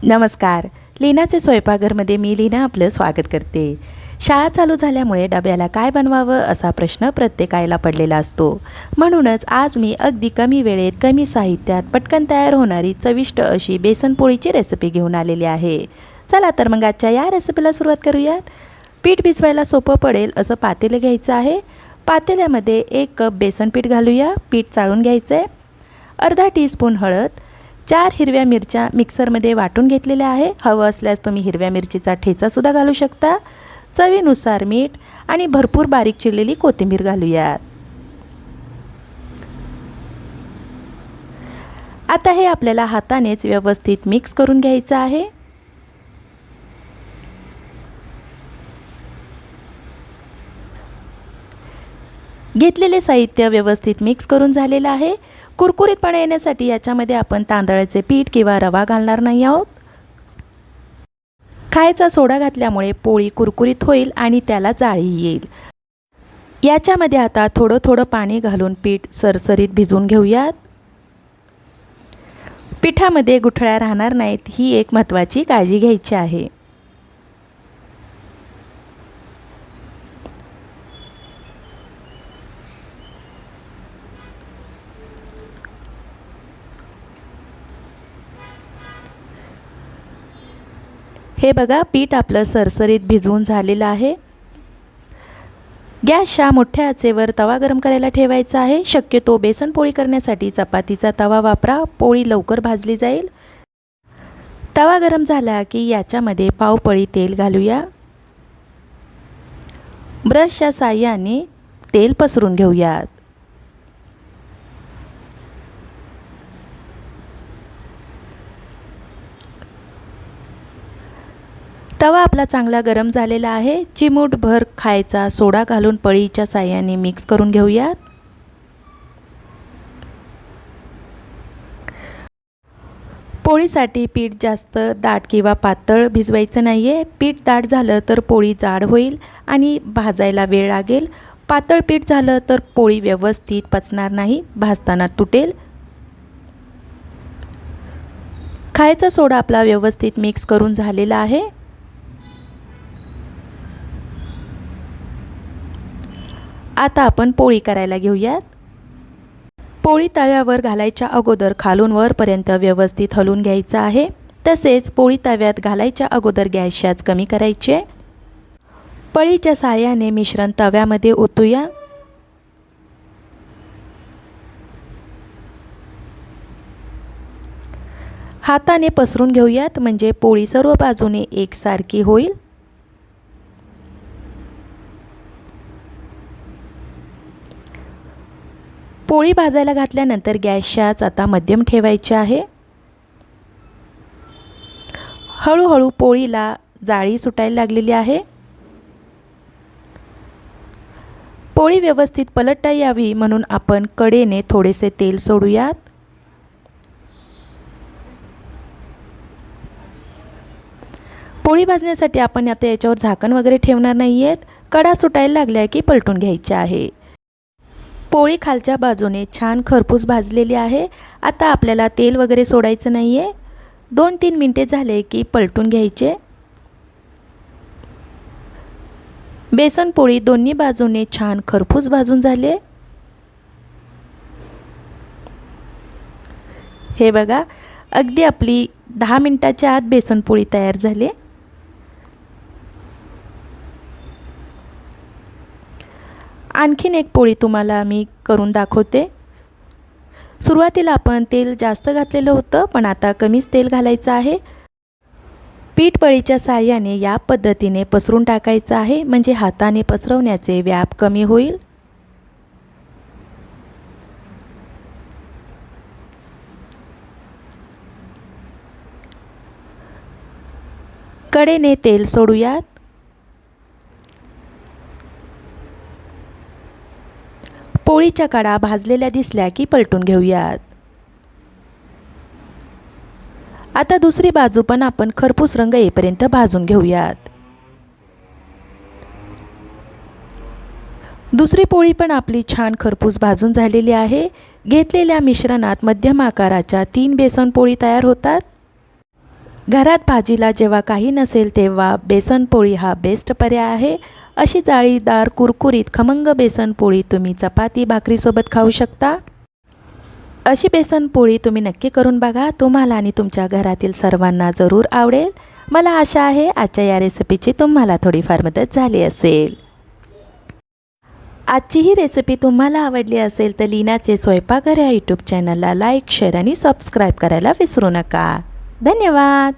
नमस्कार. लीनाचे स्वयंपाकघरमध्ये मी लीना आपलं स्वागत करते. शाळा चालू झाल्यामुळे डब्याला काय बनवावं असा प्रश्न प्रत्येकाला पडलेला असतो. म्हणूनच आज मी अगदी कमी वेळेत कमी साहित्यात पटकन तयार होणारी चविष्ट अशी बेसन पोळीची रेसिपी घेऊन आलेली आहे. चला तर मग आजच्या या रेसिपीला सुरुवात करूयात. पीठ भिजवायला सोपं पडेल असं पातेलं घ्यायचं आहे. पातेल्यामध्ये 1 कप बेसन पीठ घालूया. पीठ चाळून घ्यायचं आहे. अर्धा टीस्पून हळद, 4 हिरव्या मिरच्या मिक्सरमध्ये वाटून घेतलेल्या आहे. हवं असल्यास तुम्ही हिरव्या मिरचीचा ठेचासुद्धा घालू शकता. चवीनुसार मीठ आणि भरपूर बारीक चिरलेली कोथिंबीर घालूयात. आता हे आपल्याला हातानेच व्यवस्थित मिक्स करून घ्यायचं आहे. घेतलेले साहित्य व्यवस्थित मिक्स करून झालेलं आहे. कुरकुरीतपणा येण्यासाठी याच्यामध्ये आपण तांदळाचे पीठ किंवा रवा घालणार नाही आहोत. खायचा सोडा घातल्यामुळे पोळी कुरकुरीत होईल आणि त्याला जाळी येईल. याच्यामध्ये आता थोडं थोडं पाणी घालून पीठ सरसरीत भिजवून घेऊयात. पिठामध्ये गुठळ्या राहणार नाहीत ही एक महत्त्वाची काळजी घ्यायची आहे. हे बघा, पीठ आपलं सरसरीत भिजवून झालेलं आहे. गॅसच्या मोठ्या आचेवर तवा गरम करायला ठेवायचा आहे. शक्यतो बेसन पोळी करण्यासाठी चपातीचा तवा वापरा. पोळी लवकर भाजली जाईल. तवा गरम झाला की याच्यामध्ये पाव पळी तेल घालूया. ब्रशच्या साहाय्याने तेल पसरून घेऊयात. तवा आपला चांगला गरम झालेला आहे. चिमूटभर खायचा सोडा घालून पळीच्या साहाय्याने मिक्स करून घेऊयात. पोळीसाठी पीठ जास्त दाट किंवा पातळ भिजवायचं नाही आहे. पीठ दाट झालं तर पोळी जाड होईल आणि भाजायला वेळ लागेल. पातळ पीठ झालं तर पोळी व्यवस्थित पचणार नाही, भाजताना तुटेल. खायचा सोडा आपला व्यवस्थित मिक्स करून झालेला आहे. आता आपण पोळी करायला घेऊयात. पोळी तव्यावर घालायच्या अगोदर खालून वरपर्यंत व्यवस्थित हलवून घ्यायचं आहे. तसेच पोळी तव्यात घालायच्या अगोदर गॅसची आच कमी करायची आहे. पळीच्या साहाय्याने मिश्रण तव्यामध्ये ओतूया. हाताने पसरून घेऊयात म्हणजे पोळी सर्व बाजूने एकसारखी होईल. पोळी भाजायला घातल्यानंतर गॅसची आच आता मध्यम ठेवायची आहे. हळूहळू पोळीला जाळी सुटायला लागलेली आहे. पोळी व्यवस्थित पलटता यावी म्हणून आपण कडेने थोडेसे तेल सोडूयात. पोळी भाजण्यासाठी आपण आता याच्यावर झाकण वगैरे ठेवणार नाही आहेत. कडा सुटायला लागल्या की पलटून घ्यायची आहे. पोळी खालच्या बाजूने छान खरपूस भाजलेली आहे. आता आपल्याला तेल वगैरे सोडायचं नाही आहे. 2-3 मिनिटे झाले की पलटून घ्यायचे. बेसन पोळी दोन्ही बाजूने छान खरपूस भाजून झाले. हे बघा, अगदी आपली 10 मिनिटाच्या आत बेसन पोळी तयार झाली. आणखीन एक पोळी तुम्हाला मी करून दाखवते. सुरुवातीला आपण तेल जास्त घातलेलं होतं, पण आता कमीच तेल घालायचं आहे. पीठ पळीच्या साहाय्याने या पद्धतीने पसरून टाकायचं आहे म्हणजे हाताने पसरवण्याचे व्याप कमी होईल. कडेने तेल सोडूयात. पोळीच्या कडा भाजलेल्या दिसल्या की पलटून घेऊयात. आता दुसरी बाजू पण आपण खरपूस रंग येईपर्यंत भाजून घेऊयात. दुसरी पोळी पण आपली छान खरपूस भाजून झालेली आहे. घेतलेल्या मिश्रणात मध्यम आकाराच्या 3 बेसन पोळी तयार होतात. घरात भाजीला जेव्हा काही नसेल तेव्हा बेसन पोळी हा बेस्ट पर्याय आहे. अशी जाळीदार कुरकुरीत खमंग बेसन पोळी तुम्ही चपाती भाकरीसोबत खाऊ शकता. अशी बेसन पोळी तुम्ही नक्की करून बघा. तुम्हाला आणि तुमच्या घरातील सर्वांना जरूर आवडेल. मला आशा आहे आजच्या या रेसिपीची तुम्हाला थोडीफार मदत झाली असेल. आजची ही रेसिपी तुम्हाला आवडली असेल तर लीनाचे स्वयंपाकघर या यूट्यूब चॅनलला लाईक, शेअर आणि सबस्क्राईब करायला विसरू नका. धन्यवाद.